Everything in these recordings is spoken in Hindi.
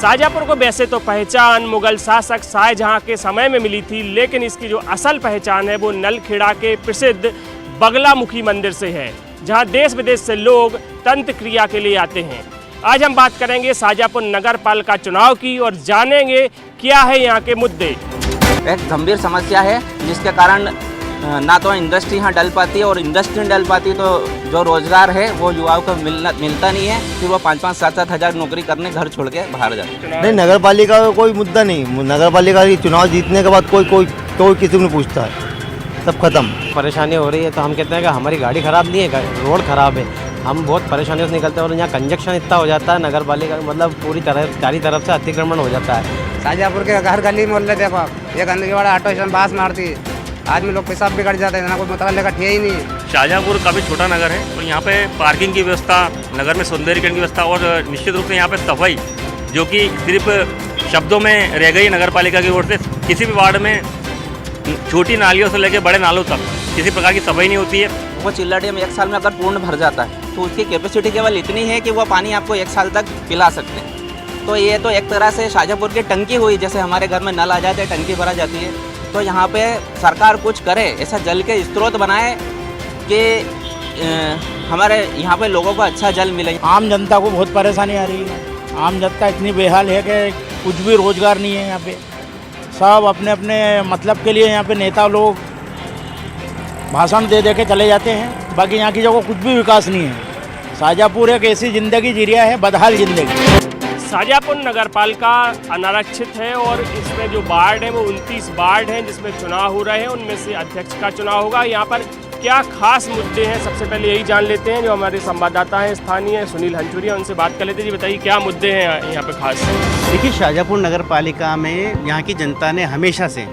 शाहजहाँपुर को वैसे तो पहचान मुगल शासक शाहजहाँ के समय में मिली थी, लेकिन इसकी जो असल पहचान है वो नलखेड़ा के प्रसिद्ध बगलामुखी मंदिर से है, जहां देश विदेश से लोग तंत्र क्रिया के लिए आते हैं। आज हम बात करेंगे शाहजहाँपुर नगर पालिका चुनाव की और जानेंगे क्या है यहाँ के मुद्दे। एक गंभीर समस्या है जिसके कारण ना तो इंडस्ट्री यहाँ डल पाती है और इंडस्ट्री डल पाती तो जो रोजगार है वो युवाओं को मिलता नहीं है, फिर वो 5-5, 7-7 हज़ार नौकरी करने घर छोड़ के बाहर जाते हैं। नहीं, नगर पालिका का कोई मुद्दा नहीं। नगर पालिका की चुनाव जीतने के बाद कोई किसी को नहीं पूछता है, सब खत्म। परेशानी हो रही है तो हम कहते हैं कि हमारी गाड़ी खराब नहीं है, रोड खराब है, हम बहुत परेशानियों से निकलते हैं और यहाँ कंजक्शन इतना हो जाता है नगर पालिका मतलब पूरी तरह चारी तरफ से अतिक्रमण हो जाता है। शाहजहाँपुर के हर गली मोहल्ले देखो आप, ये गंदगी वाला ऑटो स्टैंड बास मारती है, आदमी लोग पेशाब बिगड़ जाते हैं, ना कोई मतलब लेकर ठे ही नहीं। शाहजहाँपुर काफ़ी छोटा नगर है और यहाँ पे पार्किंग की व्यवस्था, नगर में सौंदर्यीकरण की व्यवस्था और निश्चित रूप से यहाँ पे सफाई, जो कि सिर्फ शब्दों में रह गई नगर पालिका की ओर से। किसी भी वार्ड में छोटी नालियों से लेकर बड़े नालों तक किसी प्रकार की सफाई नहीं होती है। वो चिल्ला डैम 1 साल में अगर पूर्ण भर जाता है तो उसकी कैपेसिटी केवल इतनी है कि वो पानी आपको 1 साल तक पिला सकते हैं। तो ये तो एक तरह से शाहजहाँपुर की टंकी हुई, जैसे हमारे घर में नल आ जाते हैं, टंकी भरा जाती है। तो यहाँ पे सरकार कुछ करे, ऐसा जल के स्रोत बनाए कि हमारे यहाँ पे लोगों को अच्छा जल मिले। आम जनता को बहुत परेशानी आ रही है, आम जनता इतनी बेहाल है कि कुछ भी रोजगार नहीं है। यहाँ पे सब अपने अपने मतलब के लिए यहाँ पे नेता लोग भाषण दे के चले जाते हैं, बाकी यहाँ की जगह कुछ भी विकास नहीं है। शाहजहाँपुर एक ऐसी ज़िंदगी जी रहा है, बदहाल ज़िंदगी। शाहजहाँपुर नगर पालिका अनारक्षित है और इसमें जो वार्ड हैं वो 29 वार्ड हैं जिसमें चुनाव हो रहे हैं, उनमें से अध्यक्ष का चुनाव होगा। यहाँ पर क्या खास मुद्दे हैं, सबसे पहले यही जान लेते हैं। जो हमारे संवाददाता हैं स्थानीय सुनील हंचुरिया, उनसे बात कर लेते हैं। जी बताइए क्या मुद्दे हैं यहाँ पे खास। देखिए, शाहजहाँपुर नगर पालिका में यहाँ की जनता ने हमेशा से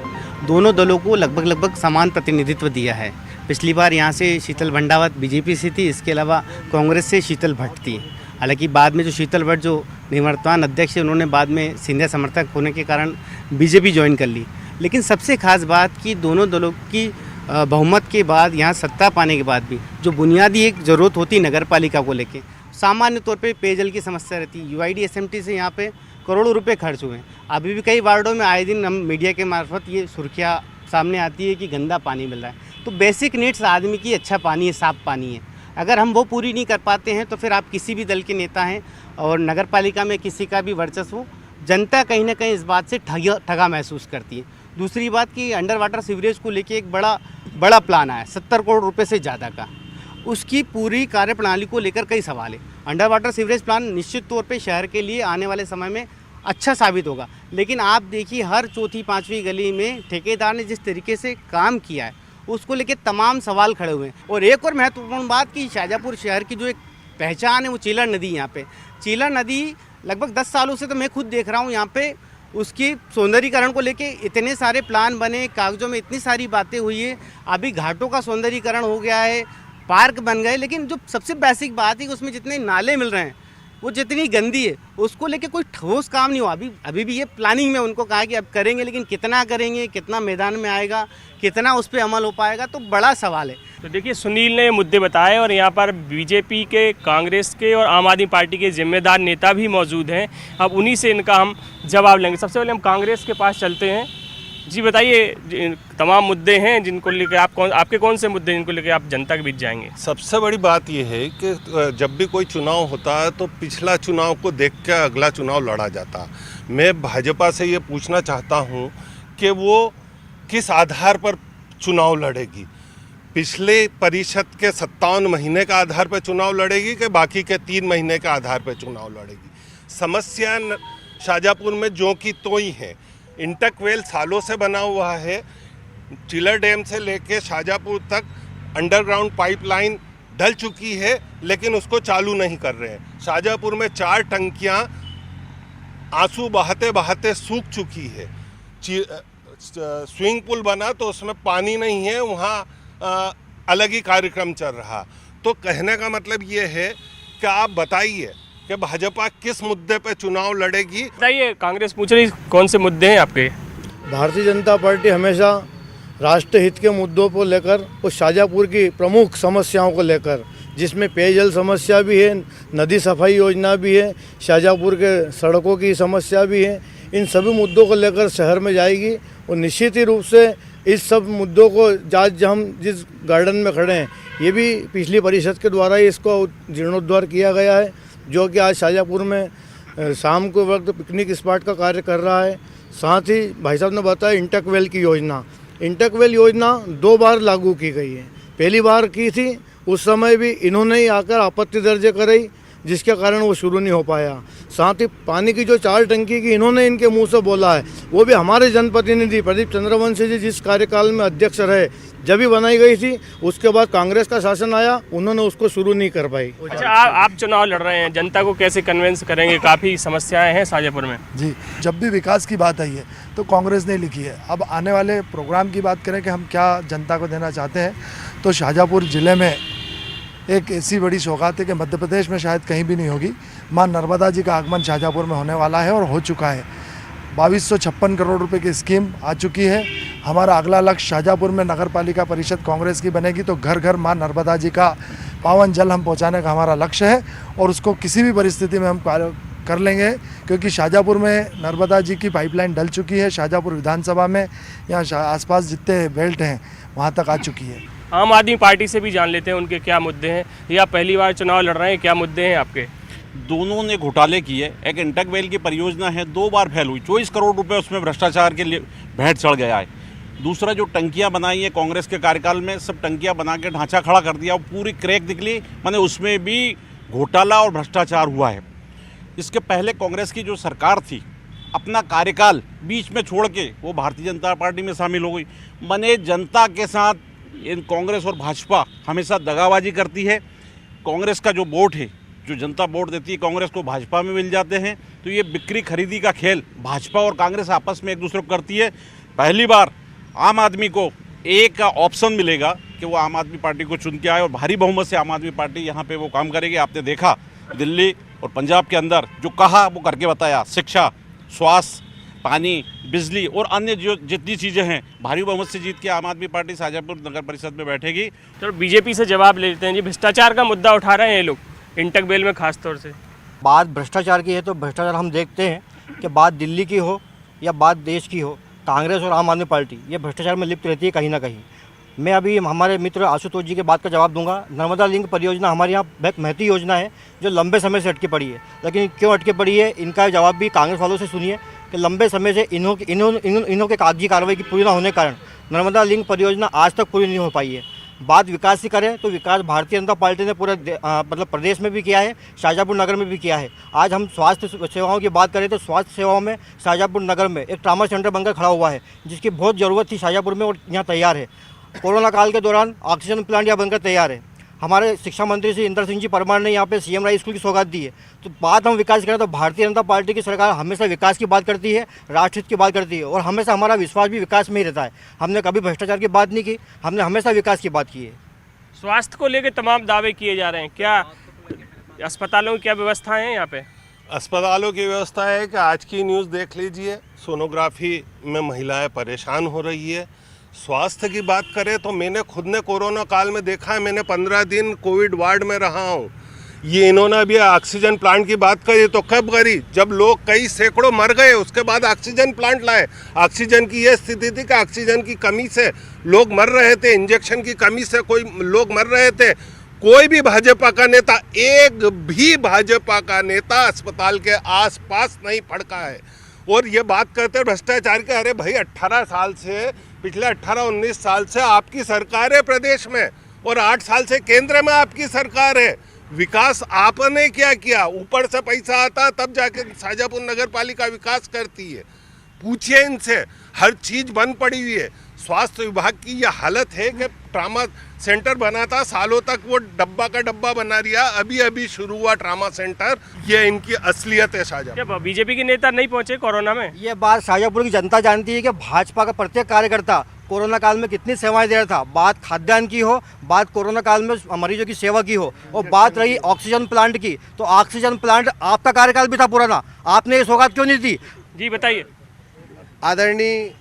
दोनों दलों को लगभग समान प्रतिनिधित्व दिया है। पिछली बार यहाँ से शीतल भंडावत बीजेपी से थी, इसके अलावा कांग्रेस से शीतल भट्ट थी। हालांकि बाद में जो शीतल भट्ट जो निवर्तमान अध्यक्ष है, उन्होंने बाद में सिंधिया समर्थक होने के कारण बीजेपी ज्वाइन कर ली। लेकिन सबसे खास बात कि दोनों दलों की बहुमत के बाद यहाँ सत्ता पाने के बाद भी जो बुनियादी एक ज़रूरत होती नगर पालिका को लेके, सामान्य तौर पे पेयजल की समस्या रहती है। यूआईडी एसएमटी से यहाँ पे करोड़ों रुपए खर्च हुए हैं। अभी भी कई वार्डों में आए दिन हम मीडिया के मार्फत ये सुर्खियाँ सामने आती है कि गंदा पानी मिल रहा है। तो बेसिक नीड्स आदमी की अच्छा पानी है, साफ़ पानी है। अगर हम वो पूरी नहीं कर पाते हैं तो फिर आप किसी भी दल के नेता हैं और नगर पालिका में किसी का भी वर्चस्व, जनता कहीं ना कहीं इस बात से ठगा महसूस करती है। दूसरी बात कि अंडर वाटर सीवरेज को लेके एक बड़ा प्लान आया 70 करोड़ रुपए से ज़्यादा का, उसकी पूरी कार्यप्रणाली को लेकर कई सवाल है। अंडर वाटर सीवरेज प्लान निश्चित तौर पे शहर के लिए आने वाले समय में अच्छा साबित होगा, लेकिन आप देखिए हर चौथी पाँचवीं गली में ठेकेदार ने जिस तरीके से काम किया है उसको लेके तमाम सवाल खड़े हुए हैं। और एक और महत्वपूर्ण बात कि शाहजहाँपुर शहर की जो एक पहचान है वो चीला नदी। यहाँ पे चीला नदी लगभग 10 सालों से तो मैं खुद देख रहा हूँ, यहाँ पे उसकी सौंदर्यीकरण को लेके इतने सारे प्लान बने, कागजों में इतनी सारी बातें हुई है। अभी घाटों का सौंदर्यीकरण हो गया है, पार्क बन गए, लेकिन जो सबसे बेसिक बात है कि उसमें जितने नाले मिल रहे हैं वो जितनी गंदी है उसको लेके कोई ठोस काम नहीं हुआ। अभी भी ये प्लानिंग में उनको कहा कि अब करेंगे, लेकिन कितना करेंगे, कितना मैदान में आएगा, कितना उस पर अमल हो पाएगा, तो बड़ा सवाल है। तो देखिए सुनील ने मुद्दे बताए और यहाँ पर बीजेपी के, कांग्रेस के और आम आदमी पार्टी के जिम्मेदार नेता भी मौजूद हैं। अब उन्हीं से इनका हम जवाब लेंगे। सबसे पहले हम कांग्रेस के पास चलते हैं। जी बताइए, तमाम मुद्दे हैं जिनको लेकर आपके कौन से मुद्दे जिनको लेकर आप जनता के बीच जाएंगे? सबसे बड़ी बात यह है कि जब भी कोई चुनाव होता है तो पिछला चुनाव को देख के अगला चुनाव लड़ा जाता है। मैं भाजपा से ये पूछना चाहता हूँ कि वो किस आधार पर चुनाव लड़ेगी? पिछले परिषद के 57 महीने का आधार पर चुनाव लड़ेगी कि बाकी के 3 महीने के आधार पर चुनाव लड़ेगी? समस्या शाहजहाँपुर में जो की तोई है। इंटकवेल सालों से बना हुआ है, चिलर डैम से लेके शाहजहाँपुर तक अंडरग्राउंड पाइपलाइन डल चुकी है, लेकिन उसको चालू नहीं कर रहे हैं। शाहजहाँपुर में 4 टंकियां आंसू बहाते बहाते सूख चुकी है। स्विमिंग पूल बना तो उसमें पानी नहीं है, वहाँ अलग ही कार्यक्रम चल रहा। तो कहने का मतलब ये है कि आप बताइए कि भाजपा किस मुद्दे पे चुनाव लड़ेगी? बताइए, कांग्रेस पूछ रही कौन से मुद्दे हैं आपके? भारतीय जनता पार्टी हमेशा राष्ट्र हित के मुद्दों को लेकर और शाहजहाँपुर की प्रमुख समस्याओं को लेकर जिसमें पेयजल समस्या भी है, नदी सफाई योजना भी है, शाहजहाँपुर के सड़कों की समस्या भी है। इन सभी मुद्दों को लेकर शहर में जाएगी और निश्चित ही रूप से इस सब मुद्दों को आज हम जिस गार्डन में खड़े हैं, ये भी पिछली परिषद के द्वारा ही इसको जीर्णोद्धार किया गया है, जो कि आज शाहजहाँपुर में शाम के वक्त पिकनिक स्पॉट का कार्य कर रहा है। साथ ही भाई साहब ने बताया इंटकवेल की योजना, इंटकवेल योजना 2 बार लागू की गई है। पहली बार की थी, उस समय भी इन्होंने ही आकर आपत्ति दर्ज कराई, जिसके कारण वो शुरू नहीं हो पाया। साथ ही पानी की जो 4 टंकी की इन्होंने इनके मुंह से बोला है, वो भी हमारे जनप्रतिनिधि प्रदीप चंद्रवंशी जी जिस कार्यकाल में अध्यक्ष रहे जब भी बनाई गई थी, उसके बाद कांग्रेस का शासन आया, उन्होंने उसको शुरू नहीं कर पाई। अच्छा, आप चुनाव लड़ रहे हैं, जनता को कैसे कन्विंस करेंगे? काफ़ी समस्याएं हैं शाहजहाँपुर में। जी, जब भी विकास की बात आई है तो कांग्रेस ने लिखी है। अब आने वाले प्रोग्राम की बात करें कि हम क्या जनता को देना चाहते हैं, तो शाहजहाँपुर ज़िले में एक ऐसी बड़ी सौगात है कि मध्य प्रदेश में शायद कहीं भी नहीं होगी। मां नर्मदा जी का आगमन शाहजहाँपुर में होने वाला है और हो चुका है। 2256 करोड़ रुपए की स्कीम आ चुकी है। हमारा अगला लक्ष्य शाहजहाँपुर में नगर पालिका परिषद कांग्रेस की बनेगी तो घर घर मां नर्मदा जी का पावन जल हम पहुँचाने का हमारा लक्ष्य है और उसको किसी भी परिस्थिति में हम कर लेंगे, क्योंकि शाहजहाँपुर में नर्मदा जी की पाइपलाइन डल चुकी है। शाहजहाँपुर विधानसभा में यहाँ आसपास जितने बेल्ट हैं वहाँ तक आ चुकी है। आम आदमी पार्टी से भी जान लेते हैं उनके क्या मुद्दे हैं, या पहली बार चुनाव लड़ रहे हैं, क्या मुद्दे हैं आपके? दोनों ने घोटाले किए। एक इंटकवेल की परियोजना है, 2 बार फेल हुई, 24 करोड़ रुपए उसमें भ्रष्टाचार के लिए भेंट चढ़ गया है। दूसरा जो टंकियां बनाई है कांग्रेस के कार्यकाल में, सब टंकियां बना के ढांचा खड़ा कर दिया, वो पूरी क्रैक निकली, माने उसमें भी घोटाला और भ्रष्टाचार हुआ है। इसके पहले कांग्रेस की जो सरकार थी, अपना कार्यकाल बीच में छोड़ के वो भारतीय जनता पार्टी में शामिल हो गई। माने जनता के साथ इन कांग्रेस और भाजपा हमेशा दगाबाजी करती है। कांग्रेस का जो वोट है, जो जनता वोट देती है कांग्रेस को, भाजपा में मिल जाते हैं। तो ये बिक्री खरीदी का खेल भाजपा और कांग्रेस आपस में एक दूसरे को करती है। पहली बार आम आदमी को एक ऑप्शन मिलेगा कि वो आम आदमी पार्टी को चुन के आए और भारी बहुमत से आम आदमी पार्टी यहाँ पे वो काम करेगी। आपने देखा दिल्ली और पंजाब के अंदर जो कहा वो करके बताया। शिक्षा, स्वास्थ्य, पानी, बिजली और अन्य जो जितनी चीज़ें हैं, भारी बहुमत से जीत के आम आदमी पार्टी शाहजहाँपुर नगर परिषद में बैठेगी। तो बीजेपी से जवाब ले लेते हैं जी। भ्रष्टाचार का मुद्दा उठा रहे हैं ये लोग इंटकवेल में खास तौर से। बात भ्रष्टाचार की है तो भ्रष्टाचार हम देखते हैं कि बात दिल्ली की हो या बात देश की हो, कांग्रेस और आम आदमी पार्टी ये भ्रष्टाचार में लिप्त रहती है कहीं ना कहीं। मैं अभी हमारे मित्र आशुतोष जी के बात का जवाब दूंगा। नर्मदा लिंक परियोजना हमारे यहाँ बहुत महती योजना है जो लंबे समय से अटकी पड़ी है, लेकिन क्यों अटके पड़ी है इनका जवाब भी कांग्रेस वालों से सुनिए कि लंबे समय से इन्हों के कागजी कार्रवाई की पूरी न होने के कारण नर्मदा लिंक परियोजना आज तक पूरी नहीं हो पाई है। बात विकास की करें तो विकास भारतीय जनता पार्टी ने पूरे मतलब प्रदेश में भी किया है, शाहजहाँपुर नगर में भी किया है। आज हम स्वास्थ्य सेवाओं की बात करें तो स्वास्थ्य सेवाओं में शाहजहाँपुर नगर में एक ट्रामा सेंटर बनकर खड़ा हुआ है, जिसकी बहुत ज़रूरत थी शाहजहाँपुर में और यहाँ तैयार है। कोरोना काल के दौरान ऑक्सीजन प्लांट यहाँ बनकर तैयार है। हमारे शिक्षा मंत्री श्री इंदर सिंह जी परमार ने यहाँ पे सीएम राय स्कूल की सौगात दी है। तो बात हम विकास करें तो भारतीय जनता पार्टी की सरकार हमेशा विकास की बात करती है, राष्ट्रहित की बात करती है और हमेशा हमारा विश्वास भी विकास में ही रहता है। हमने कभी भ्रष्टाचार की बात नहीं की, हमने हमेशा विकास की बात की है। स्वास्थ्य को लेकर तमाम दावे किए जा रहे हैं, क्या अस्पतालों की क्या व्यवस्था है यहाँ पे? अस्पतालों की व्यवस्था है कि आज की न्यूज़ देख लीजिए, सोनोग्राफी में महिलाएं परेशान हो रही है। स्वास्थ्य की बात करें तो मैंने खुद ने कोरोना काल में देखा है, मैंने 15 दिन कोविड वार्ड में रहा हूँ। ये इन्होंने अभी ऑक्सीजन प्लांट की बात करी तो कब करी, जब लोग कई सैकड़ों मर गए उसके बाद ऑक्सीजन प्लांट लाए। ऑक्सीजन की ये स्थिति थी कि ऑक्सीजन की कमी से लोग मर रहे थे, इंजेक्शन की कमी से कोई लोग मर रहे थे। कोई भी भाजपा का नेता, एक भी भाजपा का नेता अस्पताल के आसपास नहीं फड़का है। और ये बात करते हैं भ्रष्टाचार के, अरे भाई 18 साल से, पिछले 18-19 साल से आपकी सरकार है प्रदेश में और 8 साल से केंद्र में आपकी सरकार है। विकास आपने क्या किया? ऊपर से पैसा आता तब जाके शाहजहाँपुर नगर पालिका विकास करती है। पूछिए इनसे, हर चीज़ बंद पड़ी हुई है। स्वास्थ्य विभाग की यह हालत है कि ट्रामा सेंटर बना था, सालों तक वो डब्बा का डब्बा बना रिया, अभी अभी शुरू हुआ ट्रामा सेंटर। ये इनकी असलियत है शाहजहाँपुर। बीजेपी के नेता नहीं पहुंचे कोरोना में? ये बात शाहजहाँपुर की जनता जानती है कि भाजपा का प्रत्येक कार्यकर्ता कोरोना काल में कितनी सेवाएं दे रहा था। बात खाद्यान्न की हो, बात कोरोना काल में मरीजों की सेवा की हो, और बात रही ऑक्सीजन प्लांट की, तो ऑक्सीजन प्लांट आपका कार्यकाल भी था पुराना, आपने ये सौगात क्यों नहीं दी? जी बताइए। आदरणीय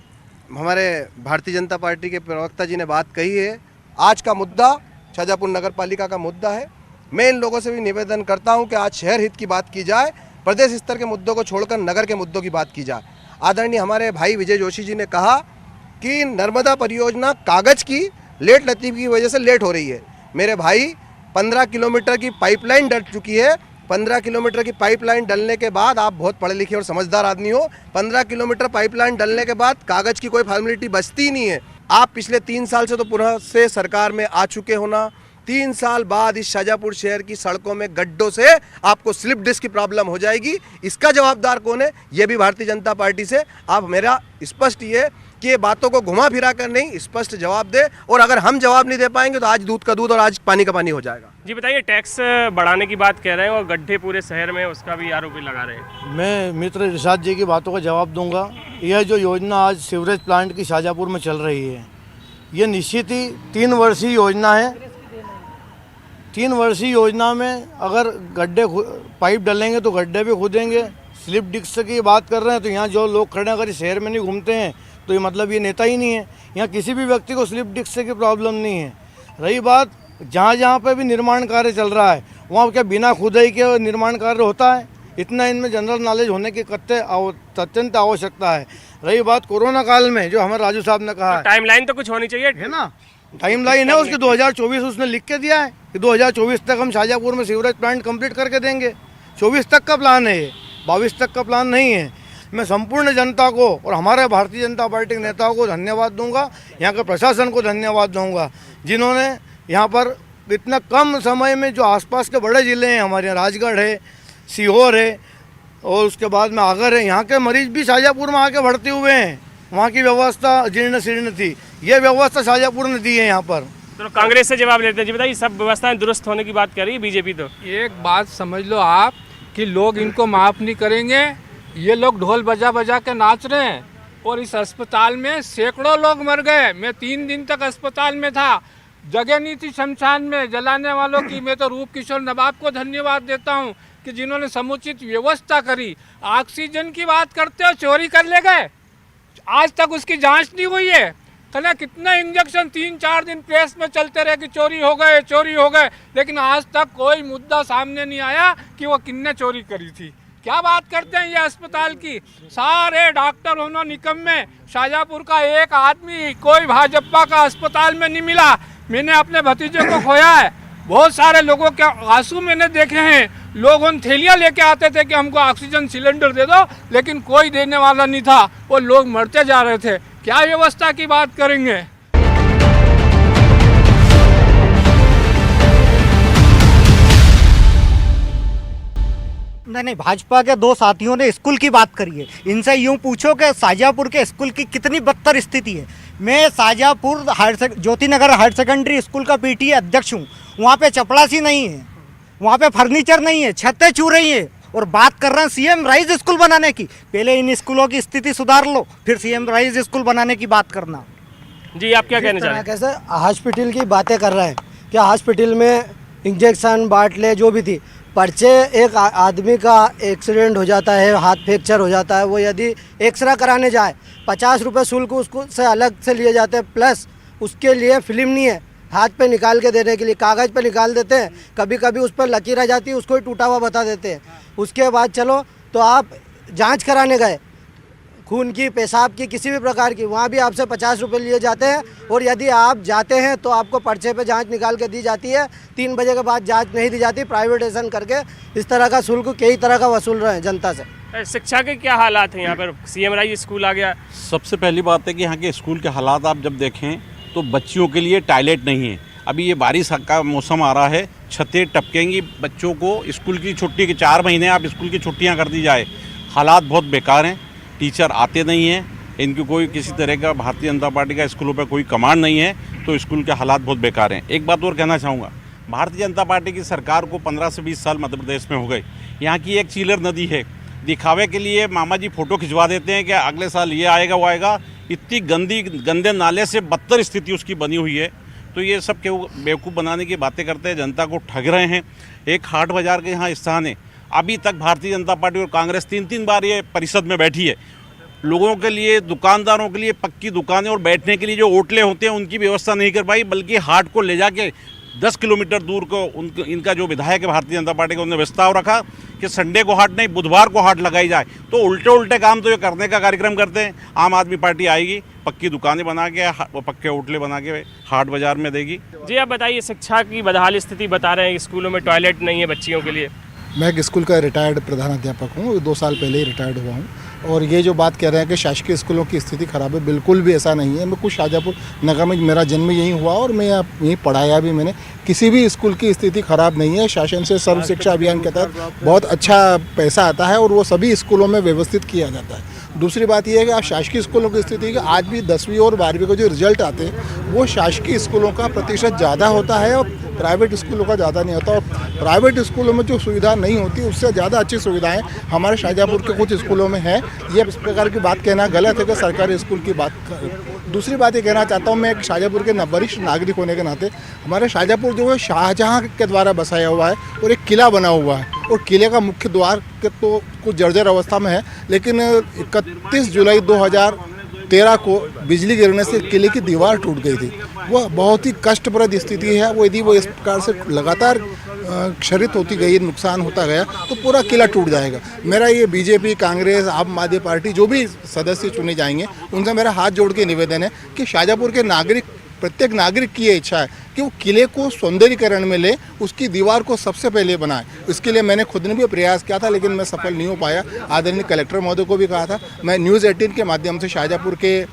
हमारे भारतीय जनता पार्टी के प्रवक्ता जी ने बात कही है। आज का मुद्दा शाहजहाँपुर नगर पालिका का मुद्दा है मैं इन लोगों से भी निवेदन करता हूं कि आज शहर हित की बात की जाए, प्रदेश स्तर के मुद्दों को छोड़कर नगर के मुद्दों की बात की जाए। आदरणीय हमारे भाई विजय जोशी जी ने कहा कि नर्मदा परियोजना कागज की लेट लतीफ़ की वजह से लेट हो रही है। मेरे भाई 15 किलोमीटर की पाइपलाइन डल चुकी है। 15 किलोमीटर की पाइपलाइन डलने के बाद, आप बहुत पढ़े लिखे और समझदार आदमी हो, 15 किलोमीटर पाइपलाइन डलने के बाद कागज की कोई फॉर्मेलिटी बचती ही नहीं है। आप पिछले 3 साल से तो पुनः से सरकार में आ चुके हो ना, 3 साल बाद इस शाहजहाँपुर शहर की सड़कों में गड्ढों से आपको स्लिप डिस्क की प्रॉब्लम हो जाएगी। इसका जवाबदार कौन है? ये भी भारतीय जनता पार्टी से आप मेरा स्पष्ट ये कि ये बातों को घुमा फिरा कर नहीं, स्पष्ट जवाब दे। और अगर हम जवाब नहीं दे पाएंगे तो आज दूध का दूध और आज पानी का पानी हो जाएगा। जी बताइए, टैक्स बढ़ाने की बात कह रहे हैं और गड्ढे पूरे शहर में, उसका भी आरोपी लगा रहे हैं। मैं मित्र रिशाद जी की बातों का जवाब दूंगा। यह जो योजना आज सीवरेज प्लांट की शाहजहाँपुर में चल रही है, ये निश्चित ही 3 वर्षीय योजना है। 3 वर्षीय योजना में अगर गड्ढे पाइप डलेंगे तो गड्ढे भी खुदेंगे। स्लिप डिस्क की बात कर रहे हैं तो यहाँ जो लोग खड़े हैं अगर इस शहर में नहीं घूमते हैं तो ये मतलब ये नेता ही नहीं है। यहाँ किसी भी व्यक्ति को स्लिप डिस्क की प्रॉब्लम नहीं है। रही बात जहाँ जहाँ पे भी निर्माण कार्य चल रहा है वहाँ क्या बिना खुदाई के निर्माण कार्य होता है? इतना इनमें जनरल नॉलेज होने की अत्यंत आवश्यकता है। रही बात कोरोना काल में जो हमारे राजू साहब ने कहा, टाइमलाइन तो कुछ होनी चाहिए, है ना? टाइमलाइन है उसकी 2024 उसने लिख के दिया है कि 2024 तक हम शाहजहाँपुर में सीवरेज प्लांट कंप्लीट करके देंगे। 24 तक का प्लान है ये, 22 तक का प्लान नहीं है। मैं संपूर्ण जनता को और हमारे भारतीय जनता पार्टी के नेताओं को धन्यवाद दूंगा, यहाँ के प्रशासन को धन्यवाद दूंगा, जिन्होंने यहाँ पर इतना कम समय में जो आसपास के बड़े ज़िले हैं, हमारे यहाँ राजगढ़ है, सीहोर है और उसके बाद में आगर है, यहाँ के मरीज भी शाहजहाँपुर में आके भर्ती हुए हैं। वहाँ की व्यवस्था जीर्ण शीर्ण थी, ये व्यवस्था शाहजहाँपुर ने दी है यहाँ पर। तो कांग्रेस से जवाब लेते हैं। जी बताइए, सब व्यवस्थाएं दुरुस्त होने की बात कर रही है बीजेपी। तो एक बात समझ लो आप कि लोग इनको माफ़ नहीं करेंगे। ये लोग ढोल बजा बजा के नाच रहे हैं और इस अस्पताल में सैकड़ों लोग मर गए। मैं 3 दिन तक अस्पताल में था, जगह नहीं थी शमशान में जलाने वालों की। मैं तो रूप किशोर नवाब को धन्यवाद देता हूँ कि जिन्होंने समुचित व्यवस्था करी। ऑक्सीजन की बात करते हो, चोरी कर ले गए, आज तक उसकी जांच नहीं हुई है। कहना कितना इंजेक्शन 3-4 दिन प्रेस में चलते रहे कि चोरी हो गए, चोरी हो गए, लेकिन आज तक कोई मुद्दा सामने नहीं आया कि वो किसने चोरी करी थी। क्या बात करते हैं ये अस्पताल की? सारे डॉक्टर उन्होंने निकम्मे। शाहजहाँपुर का एक आदमी कोई भाजपा का अस्पताल में नहीं मिला। मैंने अपने भतीजे को खोया है। बहुत सारे लोगों के आंसू मैंने देखे हैं। लोग उन थैलियाँ लेके आते थे कि हमको ऑक्सीजन सिलेंडर दे दो, लेकिन कोई देने वाला नहीं था। वो लोग मरते जा रहे थे। क्या व्यवस्था की बात करेंगे? नहीं, भाजपा के 2 साथियों ने स्कूल की बात करी है। इनसे यूं पूछो कि शाहजहाँपुर के स्कूल की कितनी बदतर स्थिति है। मैं शाहजहाँपुर ज्योति नगर हायर सेकेंडरी स्कूल का पीटीए अध्यक्ष हूँ। वहाँ पे चपड़ासी नहीं है, वहाँ पे फर्नीचर नहीं है, छतें छू रही हैं। और बात कर रहे हैं सीएम राइज स्कूल बनाने की। पहले इन स्कूलों की स्थिति सुधार लो, फिर सीएम राइज स्कूल बनाने की बात करना। जी आप क्या कहना चाह रहे हैं? कैसे हॉस्पिटल की बातें कर रहे हैं, क्या हॉस्पिटल में इंजेक्शन बाटले जो भी थी, पर्चे एक आदमी का एक्सीडेंट हो जाता है, हाथ फ्रैक्चर हो जाता है, वो यदि एक्सरे कराने जाए 50 रुपये शुल्क उसको से अलग से लिए जाते हैं, प्लस उसके लिए फिल्म नहीं है हाथ पे निकाल के देने के लिए, कागज़ पे निकाल देते हैं। कभी कभी उस पर लकीर आ जाती है, उसको ही टूटा हुआ बता देते हैं। उसके बाद चलो तो आप जांच कराने गए खून की, पेशाब की, किसी भी प्रकार की, वहाँ भी आपसे 50 रुपये लिए जाते हैं। और यदि आप जाते हैं तो आपको पर्चे पे जांच निकाल के दी जाती है। 3 बजे के बाद जांच नहीं दी जाती। प्राइवेटाइजेशन करके इस तरह का शुल्क कई तरह का वसूल रहे हैं जनता से। शिक्षा के क्या हालात हैं यहाँ पर? सीएम राइज स्कूल आ गया। सबसे पहली बात है कि यहाँ के स्कूल के हालात आप जब देखें तो बच्चियों के लिए टॉयलेट नहीं है। अभी ये बारिश का मौसम आ रहा है, छतें टपकेंगी, बच्चों को स्कूल की छुट्टी के 4 महीने आप स्कूल की छुट्टियाँ कर दी जाए। हालात बहुत बेकार हैं, टीचर आते नहीं हैं, इनकी कोई किसी तरह का भारतीय जनता पार्टी का स्कूलों पर कोई कमांड नहीं है, तो स्कूल के हालात बहुत बेकार हैं। एक बात और कहना चाहूँगा, भारतीय जनता पार्टी की सरकार को 15 से 20 साल मध्य प्रदेश में हो गए। यहाँ की एक चीलर नदी है, दिखावे के लिए मामा जी फ़ोटो खिंचवा देते हैं कि अगले साल ये आएगा वो आएगा। इतनी गंदे नाले से बदतर स्थिति उसकी बनी हुई है। तो ये सब क्यों बेवकूफ़ बनाने की बातें करते हैं, जनता को ठग रहे हैं। एक हाट बाज़ार के यहाँ स्थान है, अभी तक भारतीय जनता पार्टी और कांग्रेस 3-3 बार ये परिषद में बैठी है। लोगों के लिए, दुकानदारों के लिए पक्की दुकानें और बैठने के लिए जो होटलें होते हैं उनकी व्यवस्था नहीं कर पाई, बल्कि हाट को ले जाके 10 किलोमीटर दूर को इनका जो विधायक है भारतीय जनता पार्टी का, उन्होंने प्रस्ताव रखा कि संडे को हाट नहीं, बुधवार को हाट लगाई जाए। तो उल्टे उल्टे काम तो ये करने का कार्यक्रम करते हैं। आम आदमी पार्टी आएगी, पक्की दुकानें बना के, पक्के होटलें बना के हाट बाजार में देगी। जी आप बताइए, शिक्षा की बदहाल स्थिति बता रहे हैं, स्कूलों में टॉयलेट नहीं है बच्चियों के लिए। मैं एक स्कूल का रिटायर्ड प्रधानाध्यापक हूँ, 2 साल पहले ही रिटायर्ड हुआ हूँ। और ये जो बात कह रहे हैं कि शासकीय स्कूलों की स्थिति ख़राब है, बिल्कुल भी ऐसा नहीं है। मैं खुद शाहजहाँपुर नगर में, मेरा जन्म यहीं हुआ और मैं यहीं पढ़ाया भी मैंने। किसी भी स्कूल की स्थिति ख़राब नहीं है। शासन से सर्व शिक्षा अभियान के तहत बहुत अच्छा पैसा आता है और वो सभी स्कूलों में व्यवस्थित किया जाता है। दूसरी बात यह है कि आप शासकीय स्कूलों की स्थिति कि आज भी 10वीं और 12वीं को जो रिजल्ट आते हैं वो शासकीय स्कूलों का प्रतिशत ज़्यादा होता है और प्राइवेट स्कूलों का ज़्यादा नहीं होता। और प्राइवेट स्कूलों में जो सुविधा नहीं होती उससे ज़्यादा अच्छी सुविधाएं हमारे शाहजहाँपुर के कुछ स्कूलों में है। ये इस प्रकार की बात कहना गलत है कि सरकारी स्कूल की बात करें। दूसरी बात ये कहना चाहता हूँ, मैं एक शाहजहाँपुर के वरिष्ठ नागरिक होने के नाते, हमारे शाहजहाँपुर जो है शाहजहाँ के द्वारा बसाया हुआ है और एक किला बना हुआ है और किले का मुख्य द्वार के तो कुछ जर्जर अवस्था में है, लेकिन 31 जुलाई 2013 को बिजली गिरने से किले की दीवार टूट गई थी। वह बहुत ही कष्टप्रद स्थिति है। वो यदि वो इस प्रकार से लगातार क्षरित होती गई, नुकसान होता गया तो पूरा किला टूट जाएगा। मेरा ये बीजेपी, कांग्रेस, आम आदमी पार्टी जो भी सदस्य चुने जाएंगे उनसे मेरा हाथ जोड़ के निवेदन है कि शाहजहाँपुर के नागरिक, प्रत्येक नागरिक की ये इच्छा है कि वो किले को सौंदर्यीकरण में ले, उसकी दीवार को सबसे पहले बनाए। इसके लिए मैंने खुद ने भी प्रयास किया था लेकिन मैं सफल नहीं हो पाया। आदरणीय कलेक्टर महोदय को भी कहा था। मैं न्यूज़ 18 के माध्यम से शाहजहाँपुर के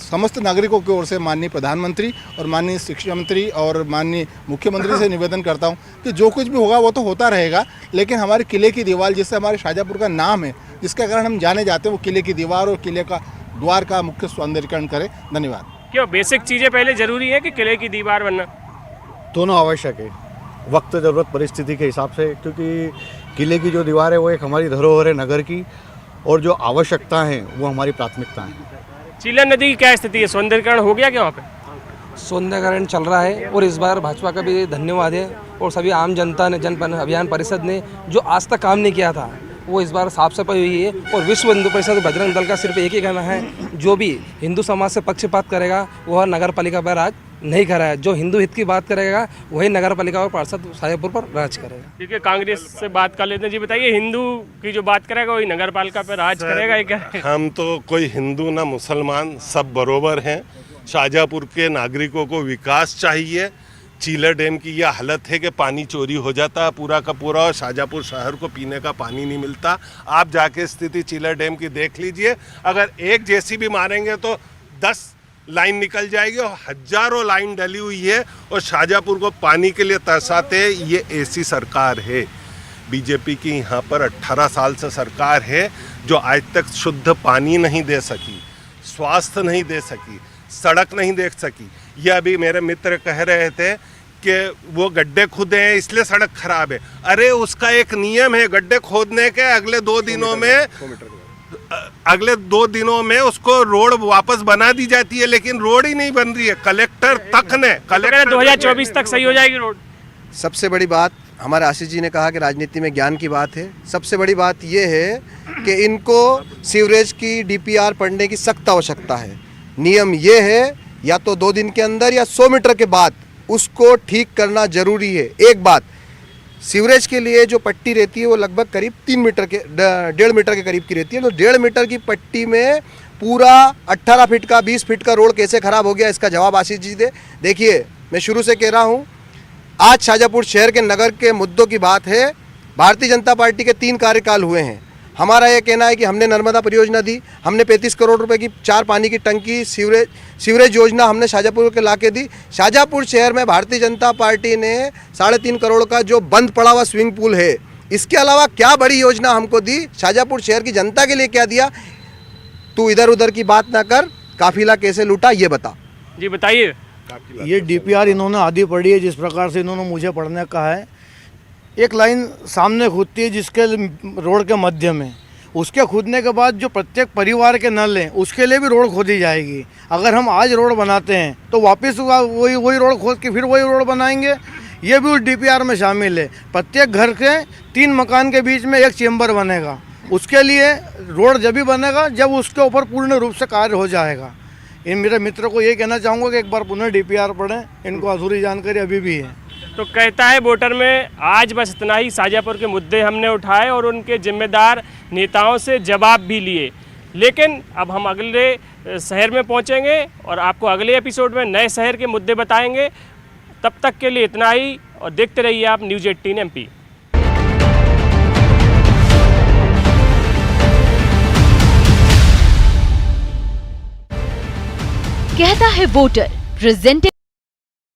समस्त नागरिकों की ओर से माननीय प्रधानमंत्री और माननीय शिक्षा मंत्री और माननीय मुख्यमंत्री से निवेदन करता हूं कि जो कुछ भी होगा वो तो होता रहेगा, लेकिन हमारे किले की दीवार, जिससे हमारे शाहजहाँपुर का नाम है, जिसके कारण हम जाने जाते हैं, वो किले की दीवार और किले का द्वार का मुख्य सौंदर्यीकरण करें। धन्यवाद। क्यों बेसिक चीज़ें पहले ज़रूरी है कि किले की दीवार बनना? दोनों आवश्यक है, वक्त ज़रूरत परिस्थिति के हिसाब से, क्योंकि किले की जो दीवार है वो एक हमारी धरोहर है नगर की, और जो आवश्यकता है वो हमारी प्राथमिकता है। चीलन नदी की क्या स्थिति है? सौंदर्यीकरण हो गया क्या वहाँ पे? सौंदर्यीकरण चल रहा है और इस बार भाजपा का भी धन्यवाद है और सभी आम जनता ने, जन अभियान परिषद ने जो आज तक काम नहीं किया था वो इस बार साफ सफाई हुई है। और विश्व हिंदू परिषद बजरंग दल का सिर्फ एक ही कहना है, जो भी हिंदू समाज से पक्षपात करेगा वह नगर पालिका पर राज नहीं कर रहा है। जो हिंदू हित की बात करेगा वही नगर पालिका और पार्षद शाहजहाँपुर पर राज करेगा। ठीक है, कांग्रेस से बात कर लेते हैं। जी बताइए, हिंदू की जो बात करेगा वही नगर पालिका पर राज करेगा या क्या? हम तो कोई हिंदू ना मुसलमान, सब बरोबर हैं। शाहजहाँपुर के नागरिकों को विकास चाहिए। चीलर डैम की यह हालत है कि पानी चोरी हो जाता है पूरा का पूरा और शाहजहाँपुर शहर को पीने का पानी नहीं मिलता। आप जाके स्थिति चीलर डैम की देख लीजिए। अगर एक जेसीबी मारेंगे तो 10 लाइन निकल जाएगी और हजारों लाइन डली हुई है और शाहजहाँपुर को पानी के लिए तरसाते हैं। ये ऐसी सरकार है बीजेपी की, यहाँ पर 18 साल से सरकार है जो आज तक शुद्ध पानी नहीं दे सकी, स्वास्थ्य नहीं दे सकी, सड़क नहीं देख सकी। यह अभी मेरे मित्र कह रहे थे कि वो गड्ढे खुदे हैं इसलिए सड़क खराब है। अरे उसका एक नियम है गड्ढे खोदने के, अगले 2 दिनों में उसको रोड वापस बना दी जाती है, लेकिन रोड ही नहीं बन रही है। कलेक्टर 2024 तक सही हो जाएगी रोड। सबसे बड़ी बात, हमारे आशीष जी ने कहा कि राजनीति में ज्ञान की बात है। सबसे बड़ी बात ये है कि इनको सीवरेज की DPR पढ़ने की सख्त आवश्यकता है। नियम ये है या तो 2 दिन के अंदर या 100 मीटर के बाद उसको ठीक करना जरूरी है। एक बात, सीवरेज के लिए जो पट्टी रहती है वो लगभग करीब 1.5 मीटर के करीब की रहती है। तो 1.5 मीटर की पट्टी में पूरा 18 फीट का 20 फीट का रोड कैसे खराब हो गया, इसका जवाब आशीष जी दे। देखिए, मैं शुरू से कह रहा हूँ, आज शाहजहाँपुर शहर के नगर के मुद्दों की बात है। भारतीय जनता पार्टी के 3 कार्यकाल हुए हैं। हमारा यह कहना है कि हमने नर्मदा परियोजना दी, हमने 35 करोड़ रुपए की 4 पानी की टंकी, सीवरेज योजना हमने शाहजहाँपुर के लाके दी। शाहजहाँपुर शहर में भारतीय जनता पार्टी ने 3.5 करोड़ का जो बंद पड़ा हुआ स्विमिंग पूल है, इसके अलावा क्या बड़ी योजना हमको दी, शाहजहाँपुर शहर की जनता के लिए क्या दिया? तू इधर उधर की बात ना कर, काफिला कैसे लूटा ये बता। जी बताइए। ये DPR इन्होंने आधी पढ़ी है, जिस प्रकार से इन्होंने मुझे पढ़ने कहा है। एक लाइन सामने खुदती है जिसके रोड के मध्य में, उसके खुदने के बाद जो प्रत्येक परिवार के नल हैं उसके लिए भी रोड खोदी जाएगी। अगर हम आज रोड बनाते हैं तो वापस वही रोड खोद के फिर वही रोड बनाएंगे, ये भी उस DPR में शामिल है। प्रत्येक घर के 3 मकान के बीच में एक चेंबर बनेगा। उसके लिए रोड जब भी बनेगा जब उसके ऊपर पूर्ण रूप से कार्य हो जाएगा। इन मेरे मित्र को ये कहना चाहूँगा कि एक बार पुनः DPR पढ़ें, इनको अधूरी जानकारी अभी भी है। तो कहता है वोटर में आज बस इतना ही, शाजापुर के मुद्दे हमने उठाए और उनके जिम्मेदार नेताओं से जवाब भी लिए। लेकिन अब हम अगले शहर में पहुंचेंगे और आपको अगले एपिसोड में नए शहर के मुद्दे बताएंगे। तब तक के लिए इतना ही और देखते रहिए आप न्यूज़ 18 MP। कहता है वोटर, प्रेजेंटेड